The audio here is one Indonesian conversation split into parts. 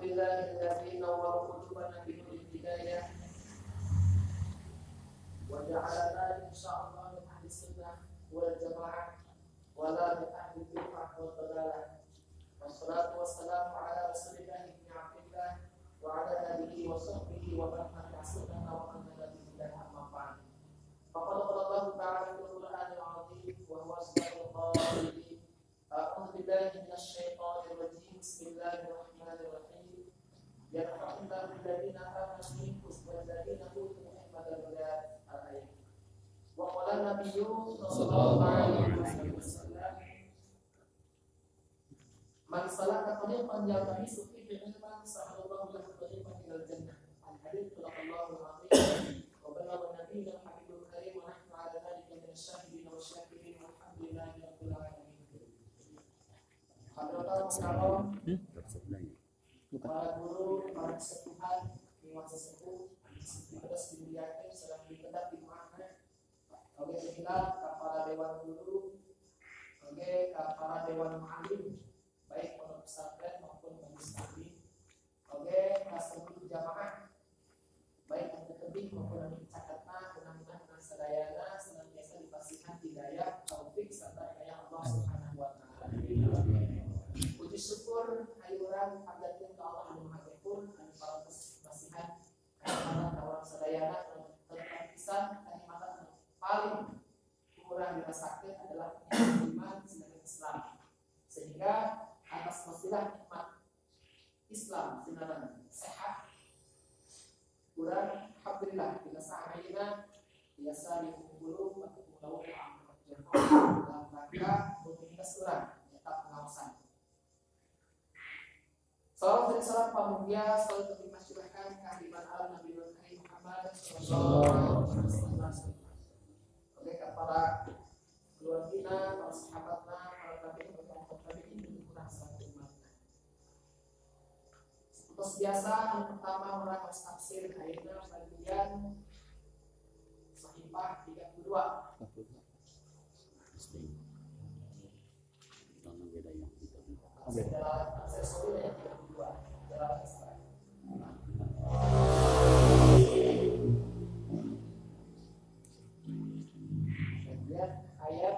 Alhamdulillahilladzi nawwara qulubana binuril hidayah wa ja'alana insyaallah min ahli sunnah wal jamaah wa la min ahli bid'ah wa dhalalah. Wassalatu wassalamu ala rasulillah ibn Abdillah wa ala alihi wa sahbihi wa man tabi'a sunnah wa man tabi'a bidah amma ba'd. Faqad qala Allah ta'ala fil Qur'anil 'azim wa huwa asdaqul qa'ilin. A'udzu billahi minasy syaithanir rajim. Bismillahirrahmanirrahim. Yarhamullahu alladziina aamanu minkum walladzina utul ilma darajat. Al-ayat. Wa qala nabiyyu sallallahu alaihi wasallam, man salaka tariqan yaltamisu fihi ilman sahalallahu lahu tariqan ilal jannah. Al-hadits Allahu azim wa balagha nabiyyu habibul karim wa nahnu ala dhalika min asyahidin wa syakirin walhamdulillahi rabbil alamin. Hadirin para guru, para sepuhan, penguasa sepuh, terus dimuliakan, sedang dikendat dimaafkan. Oke, sekitar para dewan guru, oke, para dewan mu'alim, baik pondok pesantren maupun majelis taklim, oke, seluruh jamaah, baik yang terlebih maupun yang dicakatna, mudah-mudahan dengan sedayana senantiasa dipastikan hidayah, taufik serta hidayah Allah Subhanahu wa Ta'ala. Puji syukur ayuran hadirin ke Allah Maha Ghafur, para nasihat, para kawan sedayana tentang kisah kalimat paling murah dirasakan adalah iman sedangkan Islam. Sehingga atas wasilah nikmat Islam sinaran sehat kurang alhamdulillah bila sahayna biasa dikumpul atau pulau dalam rangka rutinitas kurang tetap pengawasan. Salam dan salam pamulia selalu terdimasyurahkan kehadiran alam Nabi Muhammad sallallahu alaihi wasallam. Oleh para keluarga, para sahabatnya, para tabi'in, para tabi'in itu kurang satu umatnya. Seperti biasa, yang pertama orang harus tafsir ayatnya bagian Sahifah 32. Tafsir Sahifah ayat 32. Kemudian ayat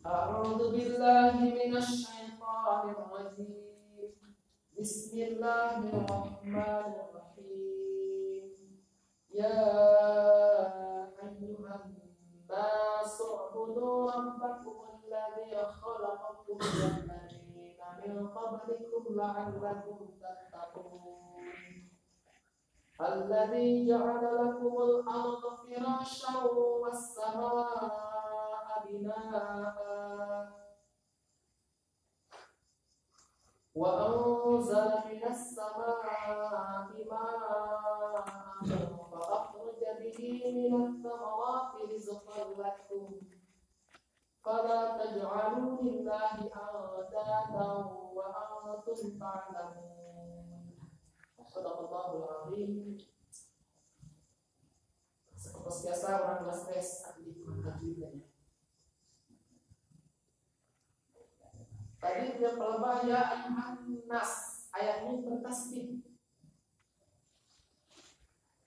A'udzu billahi minasy syaithanir rajim. Bismillahirrahmanirrahim. Ya ayyuhan nasu u'budu rabbakum alladzi khalaqakum wal ladzina min qablikum la'allakum tattaqun. Alladzi ja'ala lakumul arda firasyan was samaa'a binaa'a wa anzala minas samaa'i maa'an fa akhraja bihi minats thamarati rizqan lakum fala taj'alu lillahi andadan wa antum ta'lamun. Sadaqallahul azim. Seperti biasa orang kelas aktif. Tadi dia pelebah ya ayuhan nas, ayat ini bertasbih.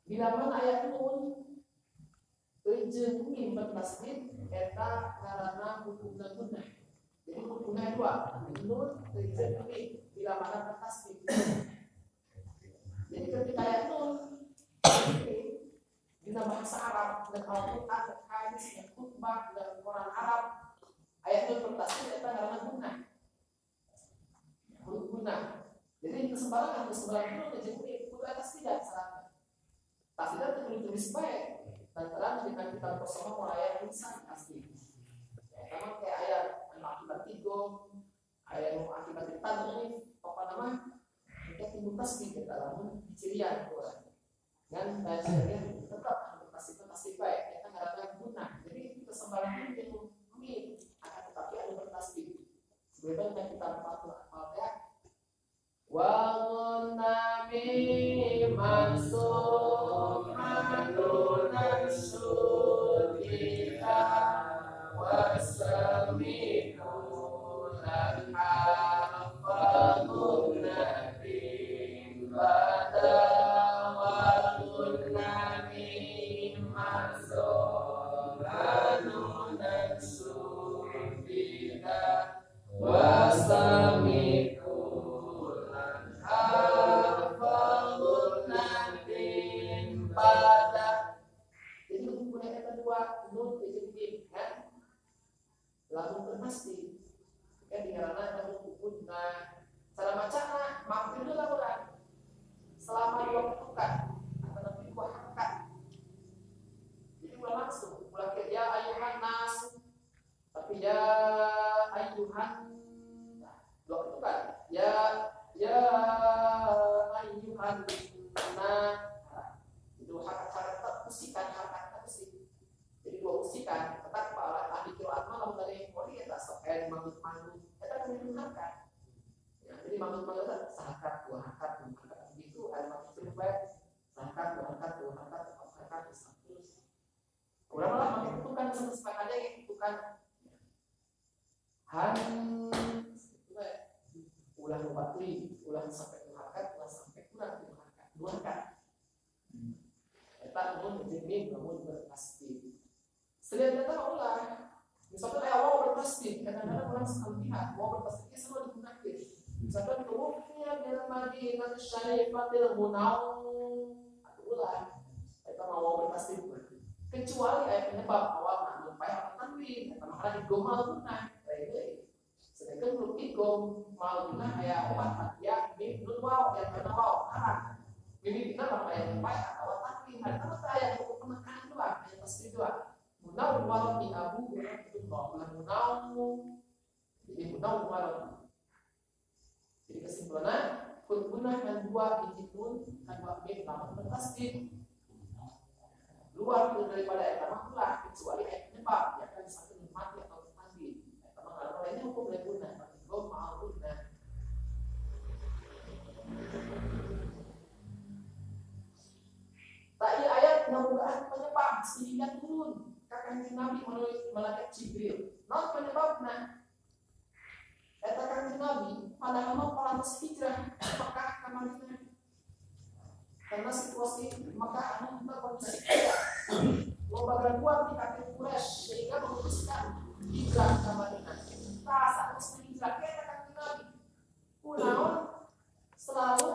Bila mana ayat nun jeung mim bertasbih eta ngaranna hukumna gunnah. Jadi hukumna dua, nun jeung mim bila mana bertasbih. Jadi ketika ayat nun bila bahasa Arab dan Al-Qur'an dan hadis dan khutbah dan Quran Arab ayat nun bertasbih eta ngaranna gunnah. Guna. Jadi kesebaran itu menjadi kudu atas tidak syaratnya. Tak tidak ditulis baik. Dan terang dengan kita bersama merayakan insan asli. Karena kayak ayat akibat tigo, ayat akibat tadrif, apa nama? Kita timbul tasbih kita dalam cirian Quran. Dan cirian tetap tasbih baik. Kita ngarapkan guna. sembarangan yang mie, akan tetapi ada bertasbih. Sebagaimana kita Al-Fatihah. Wa nabi mansur manunan sudika wa sami'un al-hafadun nabi bada wa nabi mansur manunan sudika wa sami'un pada. Jadi untuk yang kedua nun dijadikan kan lagu pasti kan dikarena lagu kunna cara bacana mampir dulu lah selama 2 ketukan atau nanti 2 harokat. Jadi ulang langsung ulang ke ya ayuhan nas tapi ya ayuhan 2 ketukan ya ayuhan nas itu harakat usikan harakat usik. Jadi 2 usikan tetap para ahli qiraat malam dari Korea tak sampai mangut-mangut kita kan harakat. Ya, jadi mangut-mangut sahakat 2 harakat begitu ada maksud baik sahakat 2 harakat 2 harakat 4 harakat terus. Ulama makin ketukan sepakat aja ketukan han ulang 4 ulang sampai 2 harakat ulang sampai kurang 2 harakat 2 harakat. Eta mun jadi namun bertasbih. Selain itu ulah. Misalkan awal bertasbih, kadang-kadang orang sekali lihat mau bertasbih selalu digunakan. Misalkan tuwfiya bil Madinah syarifatil munaw ulah. Eta mau bertasbih. Kecuali ayat penyebab awal namun payah tanwin, eta mah digomal guna. Sedangkan belum digom mal guna aya 4 ya mim nun waw yang kana waw arah. Ini kita apa yang baik awal tanwin ada ayat untuk penekanan doang ayat tasbih doang munau walau di abu itu bahwa munau jadi munau walau jadi kesimpulannya berguna dengan 2 biji nun dan 2 mim lama bertasbih luar daripada ayat lama pula kecuali ayat penyebab yang akan satu mati atau tasbih ayat lama lainnya hukum berguna tapi belum mau guna. Tadi ayat mudah-mudahan penyebab sehingga turun Kanjeng Nabi menulis malaikat Jibril. Non penyebabnya eta Kanjeng Nabi pada para hijrah Mekah ke Madinah. Karena situasi Mekah anu kita kondisi lomba kuat di kaki Quraisy sehingga memutuskan hijrah ke Madinah. Nah, saat hijrah eta Kanjeng Nabi kunaon selalu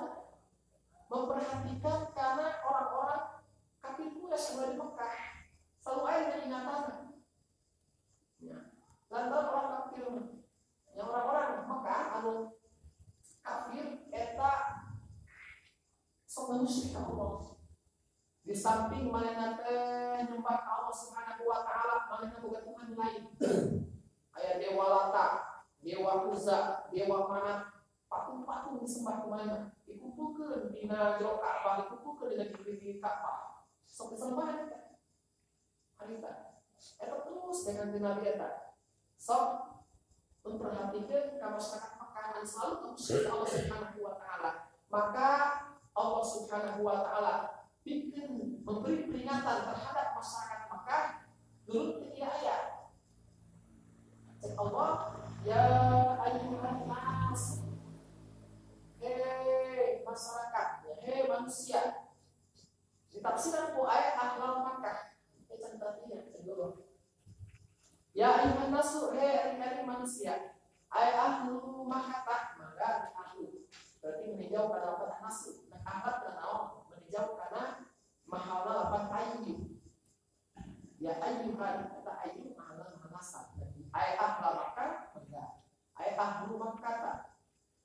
memperhatikan karena orang-orang kafir Quraisy yang di Mekah selalu ada ingatan. Ya. Lantaran orang kafir yang orang-orang Mekah anu kafir eta sok musyrik Allah. Di samping manehna teh nyembah Allah Subhanahu wa taala, manehna boga Tuhan lain. Aya dewa Lata, dewa Uzza, dewa Manat, patung-patung disembah ku manehna. Dikumpulkeun dina jero Ka'bah, dikumpulkeun dina kiri Ka'bah. Sok disembah eta. Harita. Eta terus dengan Nabi eta. Sok memperhatikan ka masyarakat Mekah yang selalu kemusyrik Allah Subhanahu wa taala. Maka Allah Subhanahu wa taala bikin memberi peringatan terhadap masyarakat Mekah turun ke ayat. Cek Allah, ya ayyuhan nas. Hei masyarakat, hei manusia. Ditafsirkan ku ayat ahlul Makkah. Contohnya dulu. Ya ayyuhan nasu, hei hari manusia. Ayat ahlul Makkah, maka ahlu. Berarti meninjau pada lapan nasu. Nah, ahlat dan naon meninjau karena mahala lapan ayyu. Ya ayyuhan, kata ayyu mahala manasa. Ayat ahlul Makkah, enggak. Ayat ahlul Makkah.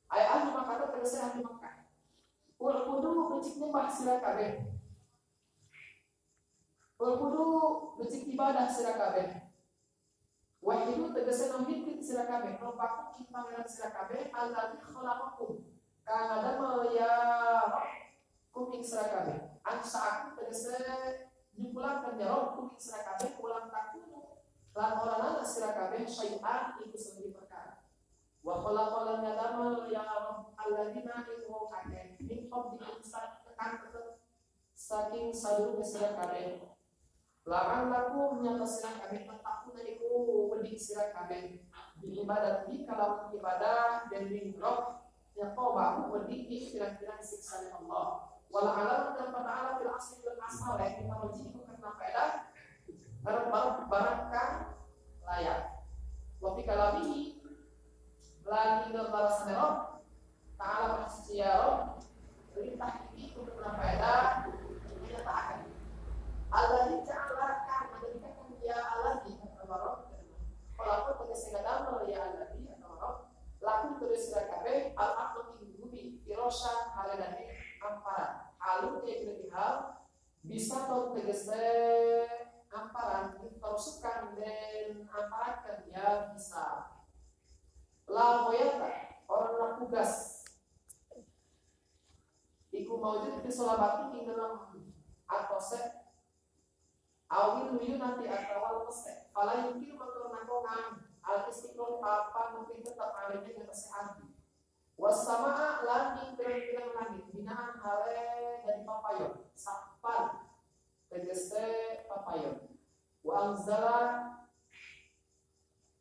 Ayat ahli Makkah terus ahli Makkah. Ul kudu becik nyembah sira kabeh. Ul kudu becik ibadah sira kabeh. Wahidu tegese nomit sira kabeh. Lompaku ing pangeran sira kabeh alladzi khalaqakum. Kang ada ya kum ing sira kabeh. Ansa'akum tegese nyumpulaken ya rob kum ing sira kabeh ulang takunu. lan orana sira kabeh syai'an iku sendiri perkara. Wa khalaqal adama ya rabb alladziina iku akeh min qablikum saking sadurunge sira kabeh. Larang laku nyata sira kabeh takuna iku wedi sira kabeh. Di ibadat di kalau ibadah dan ringrok ya toba wedi kira-kira siksa Allah. Wala alam dan ta'ala fil asli wal asal kita wajib karena faedah barangkan layak. Wa fi kalamihi lagi balasan Allah ta'ala bersuci ya Rabb perintah ini untuk faedah menyatakan alladzi ja'alakan menjadikan ya alladzi Rabb walaupun pada segadam ya alladzi Rabb laku terus kabeh al-aqli gubi irosan haladani amparan alun ke hal bisa tau tegese amparan diterusukan dan amparakan ya bisa la moyata orang tugas iku maujud di solabati di dalam atose awil luyu nanti atawal pese fala yukir menurut nakongan al-istiqlal apa mungkin tetap ada di kesehatan wasama'a lan pirang-pirang langit binaan hale dari papayon sapan tegese papayon wa anzala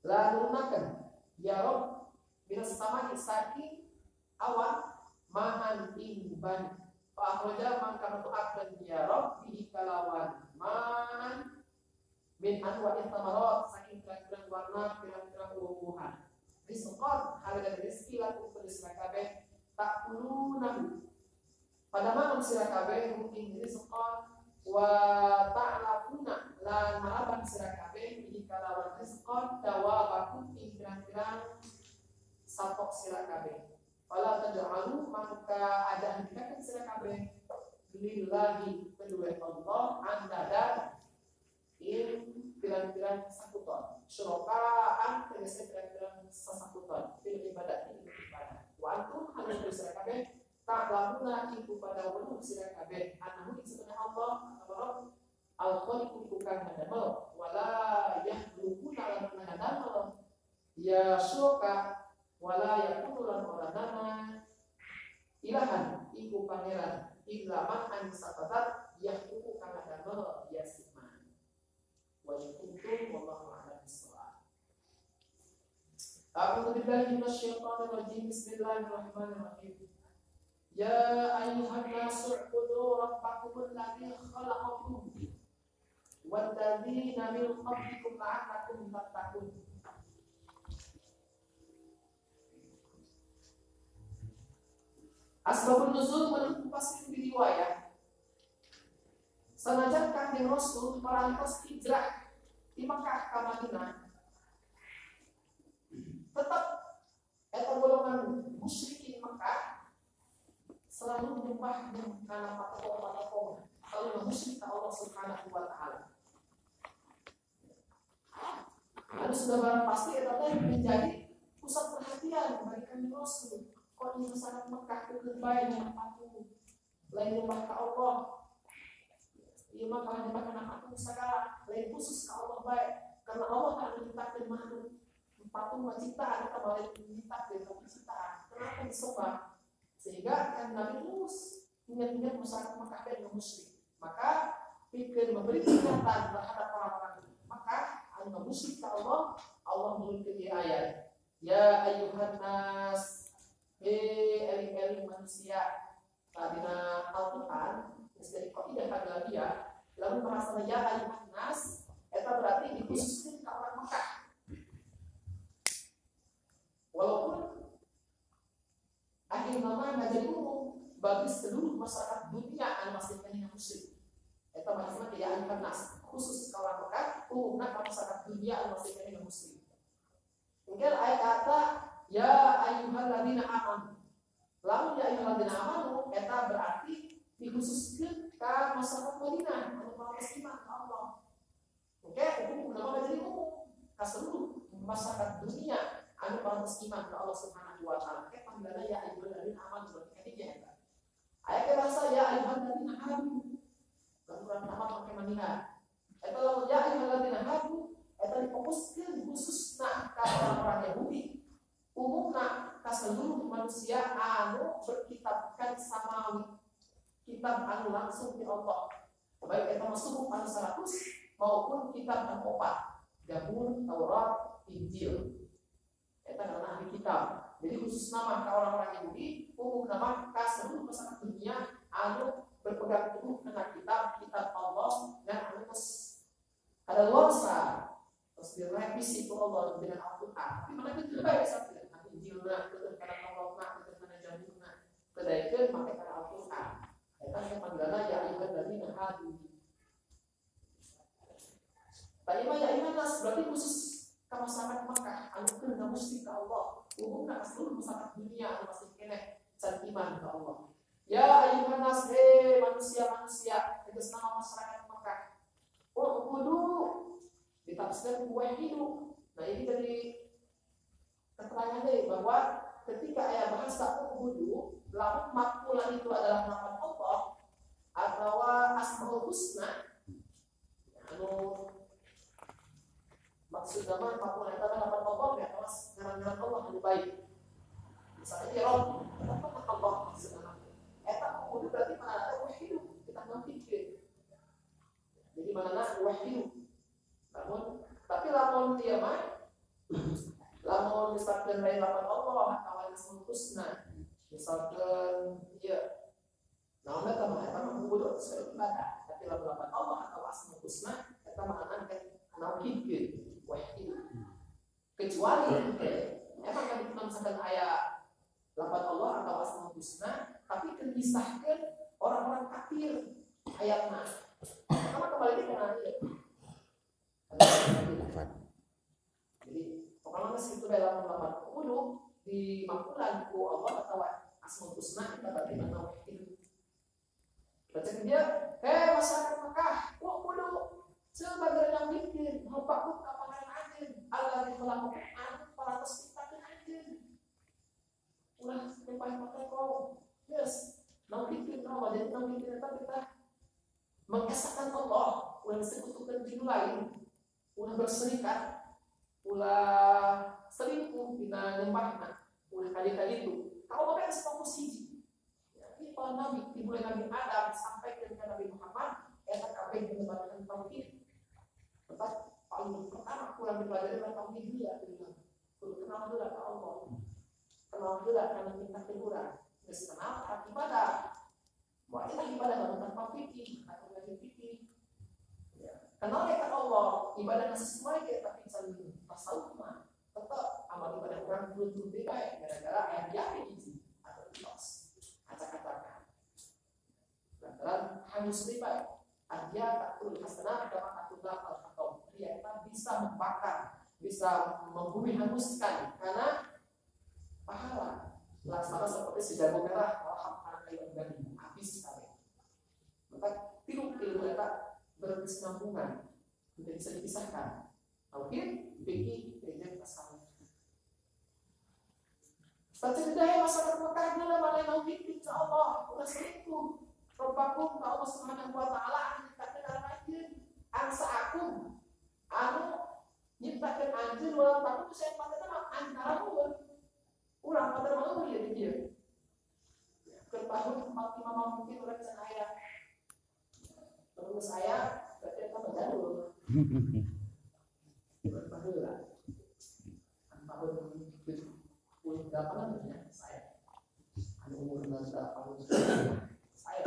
la nunakan ya Rob minas sama'i saking awan ma'an imban fa akhraja man kana tu'akan ya Rob bihi kalawan ma'an min anwa'it tamarat saking pirang-pirang warna pirang-pirang buah-buahan rizqan hal dari rezeki laku sira kabeh tak pulunan pada malam sira kabeh mungkin rizqan wa ta'lafuna lan maraban sira kabeh bi kalawan rizqan dawabakum pirang-pirang sapok sira kabeh wala taj'alu maka ada hendakkan sira kabeh lillahi kedua Allah andada in pirang-pirang sekuton syurokaan tegese pirang-pirang sesekuton fil ibadah ini ibadah wa antum harus bersira kabeh tak lamuna iku pada wulu sira kabeh anahu sebenarnya Allah Rabb al-khaliqu kang hadamel wala yahdukuna lan hadamel ya syuroka wala yakunu lan orana ilahan iku pangeran illa man an sabatat yahduku kang hadamel ya wajibuntum wallahu a'lam bissawab. A'udzu billahi minasyaitonir rajim. Bismillahirrahmanirrahim. Ya ayyuhan nasu u'budu rabbakum alladzi khalaqakum wal ladzina min qablikum la'allakum tattaqun. Asbabun nuzul menurut pasir di riwayat senajan Kanjeng Rasul merantos hijrah di Mekah ke Madinah, tetap eta golongan musyrikin Mekah selalu menyembah karena patok-patok selalu musyrik Allah Subhanahu wa taala. Lalu sudah barang pasti eta teh menjadi pusat perhatian bagi Kanjeng Rasul. Kok di masyarakat Mekah itu baik yang patuh lain menyembah ke Allah. Ia maka menyembah aku segala lain khusus ke Allah baik karena Allah akan menciptakan makhluk patung ciptaan atau balik menciptakan ciptaan kenapa disembah sehingga kan Nabi terus ingat-ingat masyarakat Mekah dan musyrik maka pikir memberi peringatan terhadap orang-orang maka anu musyrik ke Allah memberikan ayat ya ayyuhan nas eling-eling manusia tadina Al-Quran dari kaidah kagabiyah lalu merasa ya ayuhan nas eta berarti dikhususkan ke orang Mekah walaupun akhir nama menjadi umum bagi seluruh masyarakat dunia anu masih kena musyrik eta maksudnya ya ayuhan nas khusus ke orang Mekah umumna ke masyarakat dunia anu masih kena musyrik mungkin ayat kata ya ayyuhal ladzina amanu lalu ya ayyuhal ladzina amanu eta berarti dikhususkan ke masyarakat Madinah atau para muslimat Allah. Oke, hukum ulama jadi umum ke seluruh masyarakat dunia anu para muslimat ke Allah Subhanahu wa taala. Oke, panggilannya ya ayyuhalladzina amanu berarti ketiga eta. Ayatnya bahasa ya ayyuhalladzina amanu. Lalu nama pakai Madinah. Eta lalu ya ayyuhalladzina amanu eta difokus anu langsung di Allah. Baik eta masuk anu 100 maupun kitab anu 4, Zabur, Taurat, Injil. Eta adalah ahli kitab. Jadi khusus nama ke orang-orang Yahudi, umum nama ke seluruh masyarakat dunia anu berpegang teguh dengan kitab Allah dan anu ada luasa terus direvisi itu Allah dengan Al-Quran. Tapi mana kita baik saja, Injilna, karena Tauratna, karena Zaburna, kedaikan pakai karena Al-Quran. Eta yang panggilanna ya ayuhan ladina hadu. Tadi mah ya ayuhan nas berarti khusus ke masyarakat Makkah, anu kena mesti ke Allah. Umumna ke seluruh masyarakat dunia anu masih kena iman ke Allah. Ya ayuhan nas, manusia-manusia, itu nama masyarakat Makkah. Kudu ditafsirkan hidup. Nah ini jadi keterangan deh bahwa ketika ayat bahasa kudu, lamun makmulan itu adalah nama Allah atau asmaul husna, anu maksud nama makmulan itu adalah nama Allah ya, atau ngaran-ngaran Allah yang baik. Misalnya ya Rob, apa Allah maksudnya? Eta kudu berarti mana ada hidup, kita memikir. Jadi mana hidup. Tapi lamun dia mah lamun misalkan lain lapan Allah atau asmaul husna misalkan dia namanya sama kudu sesuai ibadah tapi lamun lapan Allah atau asmaul husna kita makna kan nauhid wahid kecuali emang kan kita misalkan ayat lapan Allah atau asmaul husna tapi terpisahkan orang-orang kafir ayatnya karena kembali ke ayat. Jadi pokoknya itu dalam lama kudu di makmulan ku Allah atau asmaul husna kita berarti nama itu. Baca dia, masyarakat Makkah, kudu sebagai yang mikir, merupakan kapangan anjing, Allah di melakukan anu para terciptakan anjing. Ulah sampai pakai kau, yes, nak mikir nama jadi nak mikir kita mengesahkan Allah, ulah disekutukan jin lain. Ulah berserikat, ulah selingkuh bina nyembahna, ulah kali-kali itu. Kalau apa yang fokus hiji, ini para nabi, dimulai Nabi Adam sampai ke Nabi Muhammad, eta kabeh menyebabkan tauhid. Tetap paling pertama kurang dipelajari adalah tauhid dia, bilang. Kudu kenal dulu ke Allah, kenal dulu karena minta keluran, terus kenal arti ibadah. Mau ibadah bukan tauhid, atau lagi fikih. Kenal ya Allah, ibadah sesuai ya tapi saling tasawuf mah tetap amal ibadah orang belum beda gara-gara ayat yakin itu atau ikhlas kata-katakan. Lantaran hangus riba, dia tak perlu hasanah dalam aturan atau dia bisa membakar, bisa membumi hanguskan karena pahala. Laksana seperti sejago merah, alhamdulillah kayu dari habis sekali. Maka ilmu itu berkesinambungan, tidak bisa dipisahkan. Tauhid, fikih, dan tasawuf. Baca budaya masyarakat Makkah adalah mana tauhid insya Allah, ulah selingkuh. Robbakum ka Allah Subhanahu wa taala nyiptakeun anjeun, angsa akum. Anu nyiptakeun anjeun ulah takut saya patena antara mulun. Ulah patena mulun ya dia. Ketahun maksimal mungkin ulah cenah terus saya berarti kita menjadul berpahala tahun 28 ya saya umur 8 tahun saya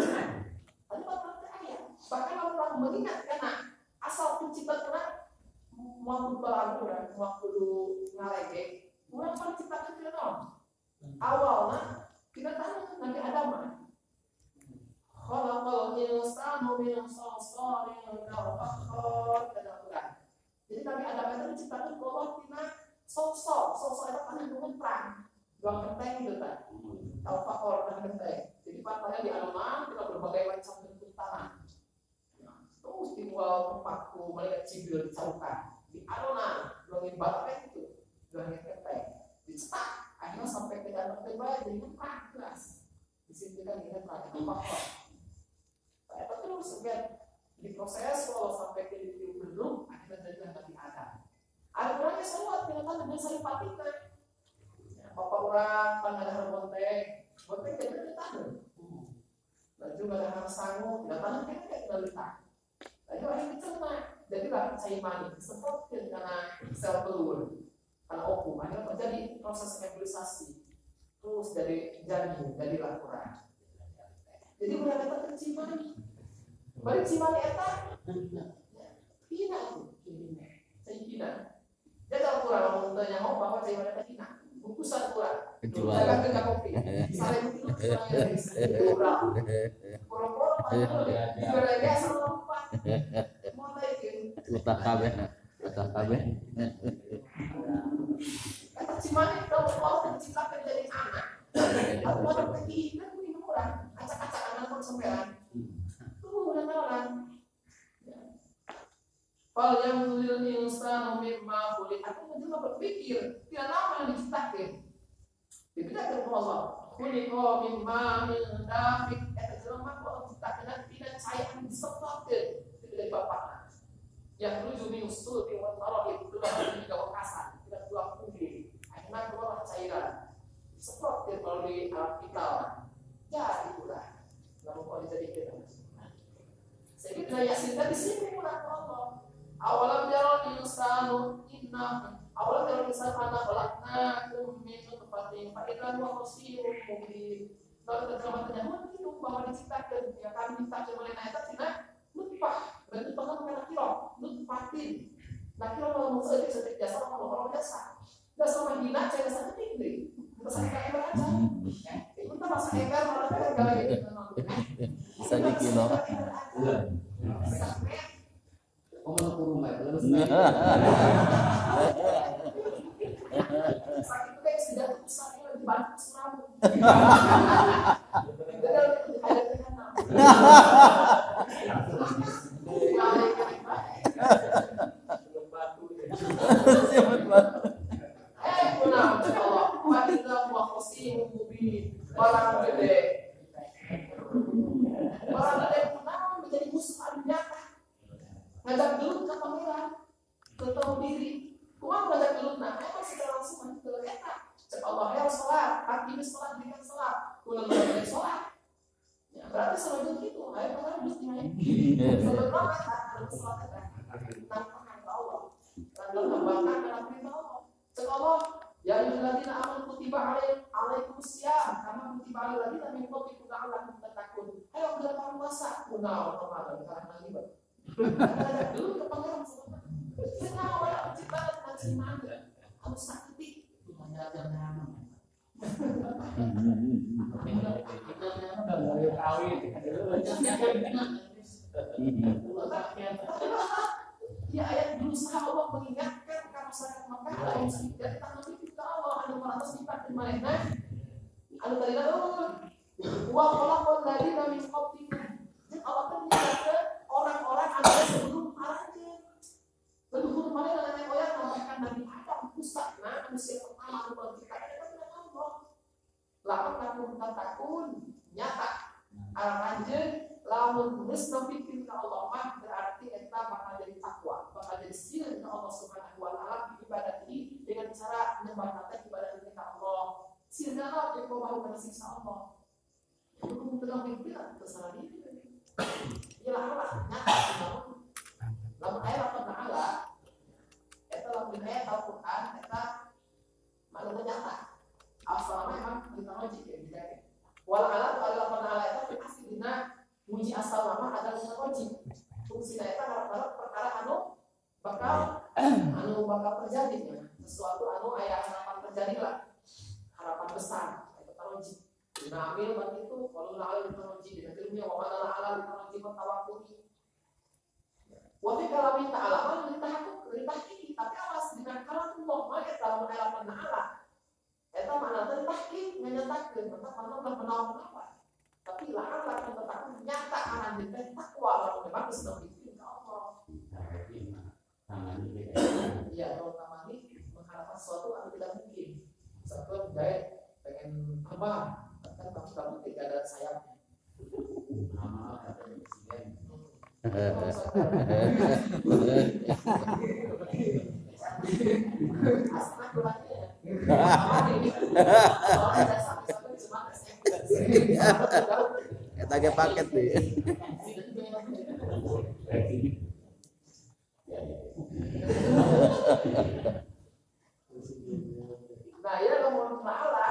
tadi bapak ayat bahkan orang mengingat karena asal pencipta kena mau berlagu dan mau dulu ngalege orang pencipta kena awalnya kita tahu Nabi Adam khalaqal insanu min salsalin kalfakhar kata. Jadi Nabi Adam itu diciptakan Allah tina salsal itu paling terang, dua genteng gitu kan. Kalfakhar dan genteng. Jadi patahnya di adonan kita berbagai macam bentuk tanah. Terus timbal paku melihat cibil dicaukan di adonan, luangin baterai itu, luangin genteng, dicetak akhirnya sampai ke dalam tembak jadi terang jelas. Di sini kan ini terang kalfakhar. Eta terus kan diproses kalau sampai ke titik belum akhirnya jadi Nabi Adam. Ada orangnya sewat dengan dengan salipatita. Bapak orang pangadah bonteng jadi tanah. Dan juga dengan sanggup, datang kan kayak kita lihat. Lalu akhirnya cerna, jadi lah cair mani, seperti karena sel telur, karena okum, akhirnya terjadi proses embolisasi. Terus dari janin, jadilah kurang. Jadi udah kata cimani, balik cimani eta, hina tuh, saya hina. Jadi kalau kurang untuk nyamuk bahwa cimani eta hina, bungkusan kurang. Jangan ke kopi, saling itu kurang. Kurang-kurang juga lagi asal lupa. Mau naikin. Letak kabeh. Kata cimani kalau mau menciptakan jadi anak, aku mau pergi kan minum kurang, acak-acak anak pun sembilan. Tuh orang. Kalau yang tulil insan mimma kulit, aku juga berpikir tidak lama yang diciptakan. Diciptakan oleh Allah. Kuliko mimma min dafik, jelema kok diciptakan tidak cairan disemprotkan dari bapaknya. Yang menuju minus sulbi wa tarahib keluar dari kawasan, tidak keluar kulit. Akhirnya keluar cairan. Seperti kalau di artikel, jadi pula. Lalu kalau dijadikan, saya kira Yasin tadi sini pula Allah. Awalam jalan insanu inna awalam jalan insan anak balakna min nutfatin fa idza huwa khasimun mubin. Kalau terjemahannya itu bahwa diciptakan ya kami diciptakan oleh ayat tidak nutfah dan itu kan kena kira nutfatin. Nah kira kalau mau seperti biasa orang biasa. Dah sama gila saya rasa tinggi. Terus saya aja. Itu tak masuk ekor malah gala gitu. Bisa dikilo. Kamu ke rumah itu terus. Sakit itu kayak sudah pusatnya lagi bantu selalu. Orang gede pun menjadi musuh adu nyata. Ngajak gelut ke pangeran, ketemu diri. Kumaha ngajak gelut nah, emang secara langsung mah gelut eta. Cek Allah ya salat, hati salat dengan salat. Kulo dengan salat. Ya berarti salat itu ayo pangeran mesti main. Sebenarnya harus salat eta. Tantangan Allah. Lalu membangkan dalam perintah Allah. Cek Allah, ya ayyuhalladzina amanu kutiba alaikumusiyam kama kutiba alal ladzina min qablikum la'allakum tattaqun. Ayo berpuasa puasa. Kunaon Ramadan karena libat. Dulu ke pangeran sebenarnya. Senang orang penciptaan dan semangat. Harus sakiti. Ya ayat berusaha Allah mengingatkan kamu masyarakat Makkah lain dari tangan kita Allah anu maratos dipakai mereka anu tadi wa khalaqal ladzina min qablikum. Allah kan mengingatkan orang-orang ada sebelum arahnya. Leluhur mereka nenek moyang menambahkan Nabi Adam pusatna manusia pertama anu menciptakan itu adalah Allah. Lamun takun nyata aranjeun lamun geus nepikeun ka Allah mah berarti eta bakal jadi takwa, bakal jadi sieun ka Allah Subhanahu wa taala ibadah ini dengan cara menyembah ibadah ini ka Allah. Sieun Allah yang mau kana siksa Allah. Itu tengah pikiran terserah diri. Ialah Allah nyata lamun aya lapan ta'ala eta lamun aya Al-Qur'an eta manusia nyata. Asalnya memang kita wajib ya dijaga. Wal alat adalah penala eta pasti dina muji asal lama adalah wajib. Fungsi eta harap perkara anu bakal terjadi ya. Sesuatu anu aya harapan terjadi lah. Harapan besar eta wajib. Dina amil berarti itu kalau nalal itu wajib dina ilmunya wa manala ala itu wajib tawakkuli. Wa fi kalamin ta'ala man litahqiq tapi awas dengan kalamullah mah eta lamun aya penala. Eta mana teh tahqiq nyatakeun maka mana ulah menawa apa. Tapi lah akan tetap nyata akan diteh takwa lamun memang sedang bikin ke Allah. Iya, terutama ini mengharapkan sesuatu yang tidak mungkin. Satu gaya pengen apa? Kan kamu tidak ada sayapnya. Nama kata presiden. tagih paket deh. Nah, ya Allah Ta'ala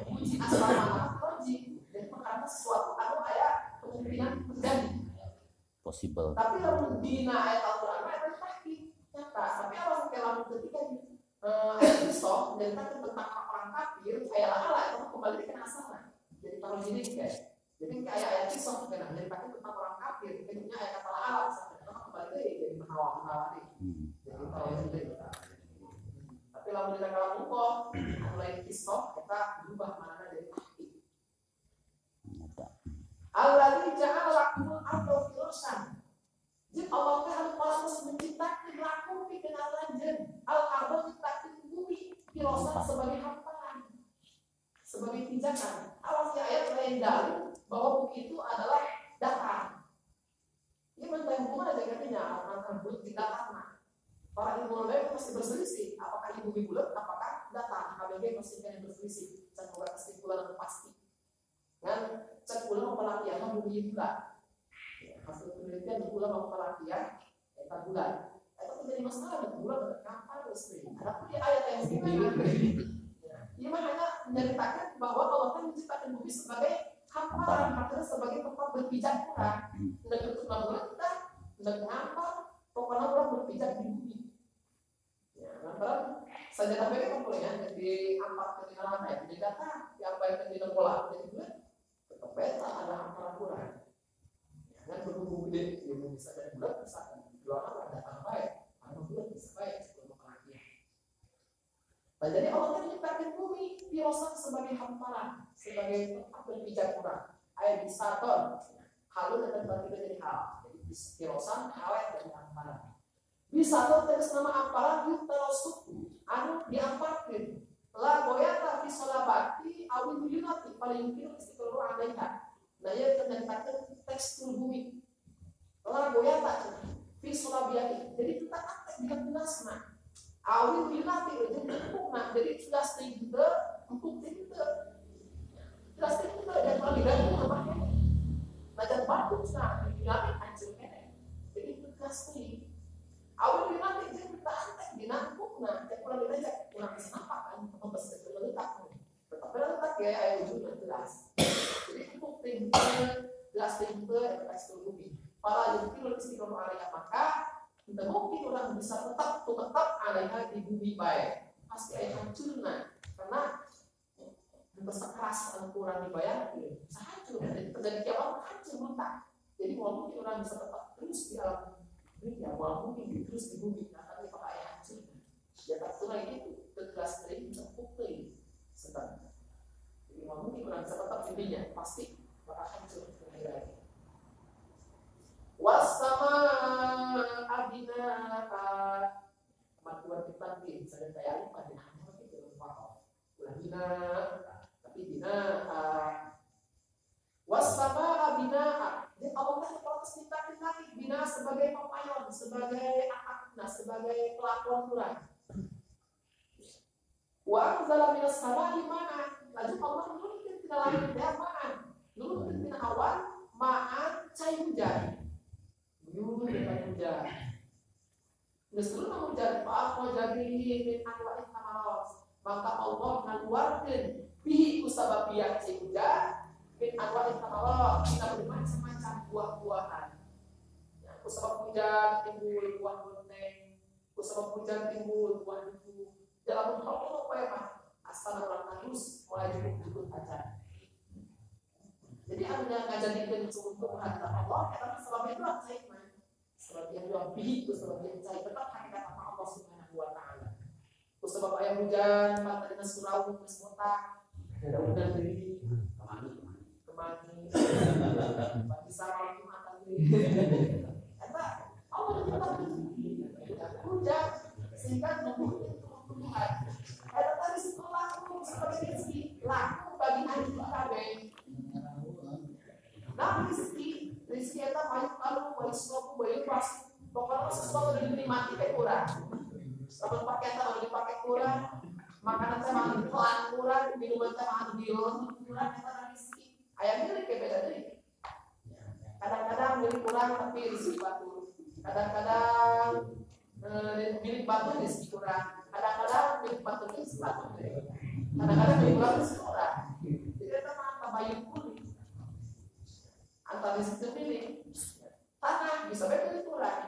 uji asal koji dan karena sesuatu anu aya kemungkinan terjadi. Possible. Tapi lamun dina ayat Al-Qur'an itu pasti nyata. Tapi orang kalau ketika ayat kisah dan tentang orang kafir, ayat Allah itu kembali ke asalnya. Jadi kalau jadi guys, jadi kayak ayat kisah kan jadi pakai tentang orang kafir, kemudian ayat Allah kembali jadi menawa-nawa nih. Jadi kalau jadi tapi lamun dina kalau mukoh mulai kisah kita berubah mana dari tahqiq. Alladzi ja'ala lakumul arda firashan. Jadi Allah Ta'ala menciptakan lakum dengan lanjut al-arda menciptakan bumi firashan sebagai hamparan, sebagai pijakan. Awalnya ayat lain dalil bahwa bumi itu adalah datar. Ini mentang hubungan aja katanya antara bumi di datar. Para ilmu lain masih berselisih apakah ini bumi bulat, apakah datar. KBG masih yang berselisih. Saya buat kesimpulan yang pasti. Dan cekulan pelakian bumi bulat. Hasil penelitian bulan pelakian eta bulan. Itu menjadi masalah bulan kenapa resmi. Ada di ayat yang gimana? Ini makanya menceritakan bahwa Allah Ta'ala menciptakan bumi sebagai hamparan, artinya sebagai tempat berpijak orang. Untuk bulan kita, untuk ngampar, pokoknya orang berpijak di bumi. Lantaran saja tapi kan boleh ya di ampat ke dalam ayat di data diapakan di pola jadi bulan tetap beta ada hamparan kurang. Dan berhubung gede yang bisa dari bulan bisa dua ada apa ya? Karena bulan bisa baik sebelum pengajian. Nah jadi Allah menciptakan bumi firashan sebagai hamparan, sebagai tempat berpijak kurang. Ayat bisaton halus dan berarti jadi hal. Jadi firashan hal dan hamparan. Bisa terus nama amparan yutarasuk anu diamparkeun la goyata fi salabati awil yunati paling mungkin istiqlal alaiha. Nah ya ternyata tekstur bumi la goyata fi salabati jadi kita aktif dengan tunasna awil yunati jadi empukna jadi sudah sehingga empuk itu sudah sehingga dan kalau digabung apa nah dan batukna yunati hancur kene jadi itu pasti awal nanti dia kita antek dinampuk nah cek kurang diajak kurang apa kan membahas letak tetapi letak ya ayo juga jelas jadi itu pinter jelas pinter tekstur bumi para yang kilo istiqomah area maka tidak mungkin orang bisa tetap area di bumi baik pasti akan hancurnya karena sekeras kurang dibayar bisa hancur jadi terjadi kiamat hancur mentah jadi mau mungkin orang bisa tetap terus di alam ya walaupun terus di bumi tapi pakai air hancur ya tak surah itu tegas dari cukup kali sedang jadi mungkin orang bisa tetap dirinya pasti bakal hancur lagi wasama abina kematian kita nih saya kayak lupa di mana itu lupa bina tapi bina wasama abina jadi Allah Ta'ala menciptakan lagi bina sebagai pemayon, sebagai akna, sebagai pelakuan kurang. Wa anzala minas samai ma'an. Lalu Allah menurunkan ke dalam ma'an. Menurunkan ke awan ma'an cair hujan. Yuk dengan hujan. Justru hujan Pak jadi min anwa'in tamarat. Maka Allah mengeluarkan bihi kusababiyah cair hujan. Min anwa'in tamarat. Kita bermacam-macam buah-buahan. Kusabab hujan timbul buah bonteng, kusabab hujan timbul buah duku. Dalam hal itu apa ya Pak? Asal orang halus mulai jemput aja. Jadi artinya ngajadikan untuk harta Allah, karena sebab itu cair man. Sebab yang dua bihi, sebab yang cair tetap hakikat apa Allah Subhanahu Wa Taala. Kusabab ayam hujan, mata dengan surau, mesmota, ada hujan dari kemani, bisa malam Jumat lagi. Allah menciptakan hujan sehingga membuat tumbuhan. Ada tadi sekolahku seperti rezeki laku bagi anak KB. Nah rezeki itu banyak lalu banyak sesuatu banyak pas pokoknya sesuatu yang dinikmati kayak kurang. Kalau pakaian kalau dipakai kurang, makanan saya malah pelan kurang, minuman saya malah kurang, itu rezeki. Ayam milik kayak beda dari. milik kurang tapi rezeki batur. Kadang-kadang milik batur rezeki kurang. Kadang-kadang milik batur rezeki batur. Kadang-kadang milik kurang rezeki kurang. Jadi kita tabayun kulit antara rezeki milik tanah bisa baik milik kurang.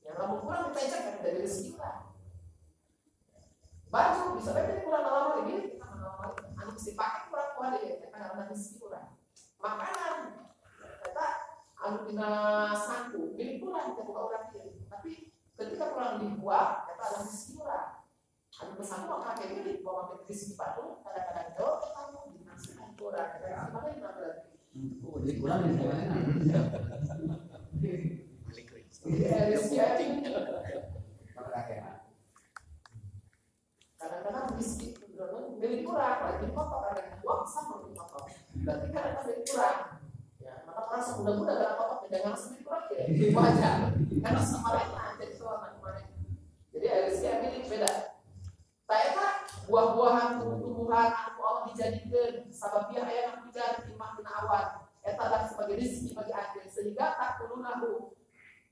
Yang lama kurang kita cek dari rezeki kurang. Baju bisa baik milik kurang lama ini kita menawar. Anu mesti pakai kurang kuali ya karena rezeki kurang. Makanan kita anu kena sangku milik kurang kita buka orang dia. Tapi ketika kurang dibuat kita ada rezeki kurang. Anu pesan maka kayak gini bahwa rezeki batu kadang-kadang jauh kita mau dinasikan kurang. Kadang-kadang mana berarti. Oh, jadi kurang di sana. Kadang-kadang rezeki milik kurang lagi kotor kadang uang sama milik kotor. Berarti kadang-kadang milik kurang. Ya, maka orang semudah-mudah dalam kotor jangan milik kurang ya. Itu aja. Karena sama lain jadi soal kemarin. Jadi rezeki milik beda. Saya buah-buahan tumbuhan aku Allah dijadikan sababiah ayat yang hujan timah kena awan. Eta adalah sebagai rezeki bagi anjeun sehingga tak perlu nahu.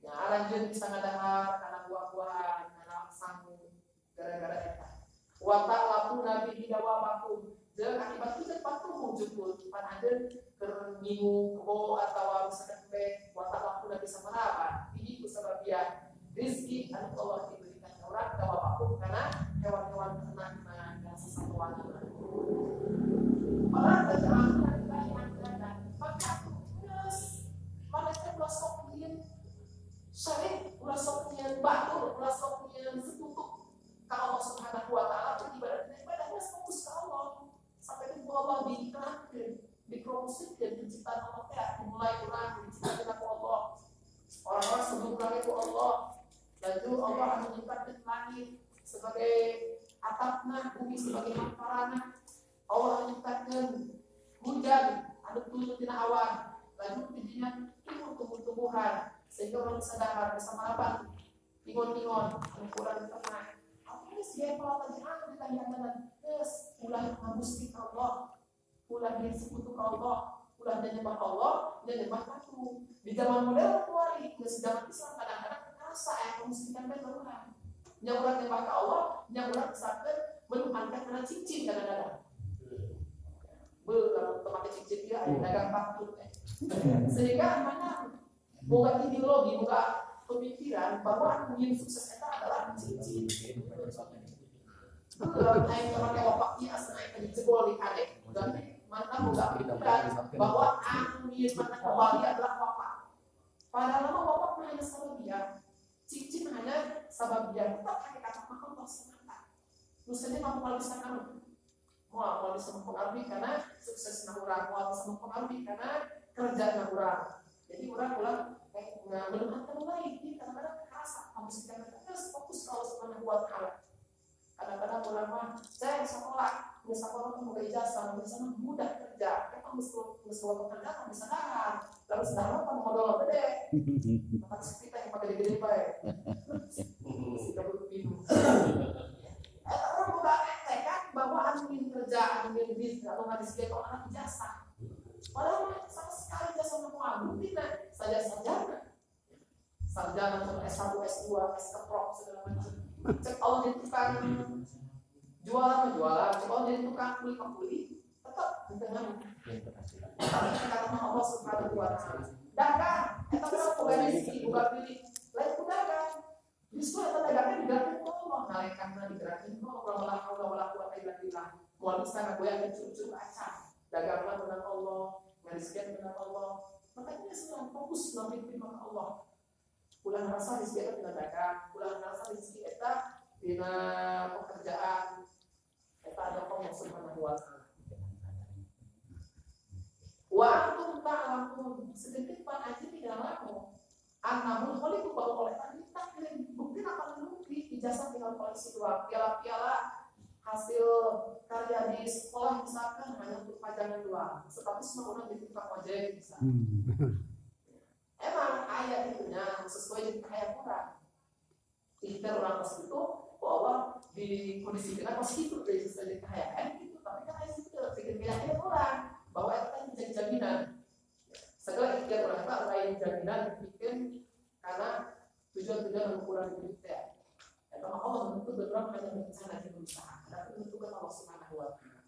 Ya aranjeun bisa ngadahar karena buah-buahan, karena sangu gara-gara eta. Wa ta'lafu nabi hidawabakum. Jeung akibat itu patuh mujukul pan anjeun keur ngingu kebo atawa misalkan teh wa ta'lafu nabi samaraha. Ini sababiah rezeki anu Allah diberikan orang dawabakum karena hewan-hewan ternak dan sesatuan orang berjalan dan maka terus mereka belasoknya syarif belasoknya batu belasoknya setutup kalau Allah Subhanahu Wa Taala ibadahnya fokus ke Allah sampai itu Allah diikrarkan dipromosikan penciptaan Allah dimulai ulang diciptakan Allah orang-orang sebelum itu Allah lalu Allah akan menciptakan langit sebagai atapna, bumi sebagai hamparanna. Allah menciptakan hujan, ada turun tina awan, lalu tidinya tumbuh tumbuh-tumbuhan, sehingga orang sadar bersama apa? Tingon-tingon, ukuran ternak. Apa ini sih yang kalau tadi aku ditanya terus ulah ngagusti Allah, ulah disebut Allah, ulah nyembah Allah, nyembah batu. Di zaman modern kuari, di zaman Islam kadang-kadang terasa yang memustikan berulang. Yang orang nyembah ke Allah, yang orang kesakit menuhankan karena cincin kadang-kadang. Belum pakai cincin dia, dagang patut. Sehingga mana bukan ideologi, bukan pemikiran bahwa ingin sukses itu adalah cincin. Belum, naik pakai opaknya, naik ke jebol di kade. Dan mana bukan pikiran bahwa ingin mana kembali adalah opak. Padahal opak hanya sama dia. Cincin hanya sabab dia tetap hakikat Allah semata. Nusannya mampu bisa kamu. Mau bisa mempengaruhi karena sukses orang, mau bisa mempengaruhi karena kerja orang. Jadi orang menemukan lain. Ini kadang-kadang kerasa kamu sedang terus fokus kalau semuanya buat hal. Kadang-kadang orang mah saya sekolah, sekolah kamu berijazah, bisa mudah kerja. Kita mesti kerja kamu bisa dahan. Lalu sekarang kamu modal gede. Maka kita yang pakai gede baik. Sudah berbinu. Orang bukan tekad bahwa ingin kerja, ingin bisnis, atau nggak disediakan orang jasa. Padahal sama sekali jasa mempengaruhi tidak saja sarjana atau S1, S2, S-Prof segala macam. Cek Allah jadi tukang jualan, cek Allah jadi tukang kuli, tetap di tengah. Tapi kata Allah Subhanahu Wa Taala, dagang, itu kan organisasi bukan pilih, lain dagang. Justru itu dagangnya digerakin Allah, malaikat digerakin Allah, Allah kuat illa billah. Mau misalnya gue yang cucu acah, daganglah dengan Allah, ngariskan dengan Allah. Makanya sedang fokus dalam firman Allah. Pulang rasa disediakan dengan dagang, pulang rasa disediakan dengan pekerjaan. Kita ada Allah Subhanahu Wa Taala. Waktu ta'lamun sedikit pan aja tidak laku. Namun kalau itu bawa oleh tadi taklim mungkin akan membukti ijazah tinggal polisi dua piala-piala hasil karya di sekolah misalkan hanya untuk pajangan doang. Tetapi semua orang di tukang ojek bisa. Emang ayat itunya sesuai dengan ayat Quran. Kita orang pas itu bahwa di kondisi kita pas itu dari sesuai dengan ayat itu, tapi kan ayat itu pikir-pikir ayat orang bahwa itu kan menjadi jaminan. segala ikhtiar orang tak lain jaminan bikin karena tujuan-tujuan ukuran hidup kita. Karena Allah menentu beberapa hanya berencana di berusaha, ada menentukan Allah Subhanahu wa Ta'ala.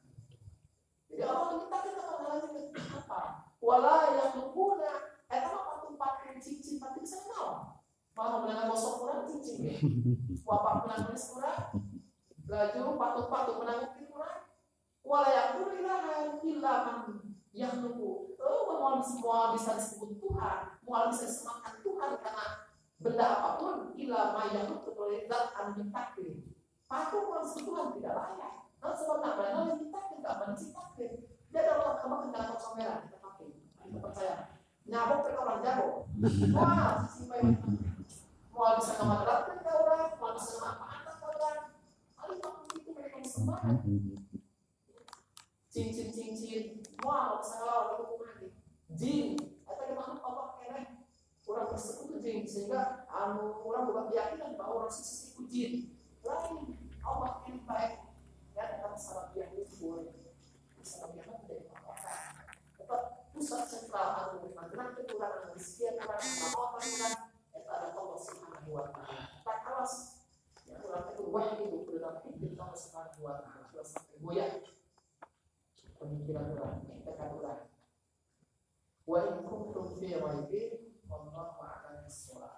Jadi Allah minta kita mengalami apa? Wala yang lupuna, etama patung-patung cincin patung sana. Mau menangan bosok kurang cincin, wapak menangan kurang, laju patung-patung menangan kurang. Wala yang kurilahan ilaman yang lupu. Mau semua bisa disebut Tuhan, mau bisa disemakan Tuhan karena benda apapun ilama yang lupu oleh zat anditakdir. Patung mau Tuhan tidak layak. Nah sebenarnya yang kita tidak menciptakan. Dia adalah kamu tinggal kosong merah kita pakai. Kita percaya. Nyabuk ke orang jago. Wah, sampai mau bisa memanfaatkan orang, mau bisa memanfaatkan orang. Paling waktu itu mereka semangat. Cincin, wah, salah orang lagi. Jin, atau gimana Allah keren. Orang bersekutu jin sehingga orang bukan keyakinan bahwa orang sukses itu jin. Lain, Allah yang baik. Ya, dalam salah yang itu boleh. Salah yang tidak apa-apa. Tetap pusat sentral atau dengan kekurangan rezeki orang apa itu ada Allah Subhanahu wa Ta'ala. Tak alas. Ya, orang itu wah itu dalam hidup Allah Subhanahu wa Ta'ala. Terus sampai goyah. Pemikiran orang, kata orang. Wa in kuntum fi raibin wallahu a'lam bis-shawab.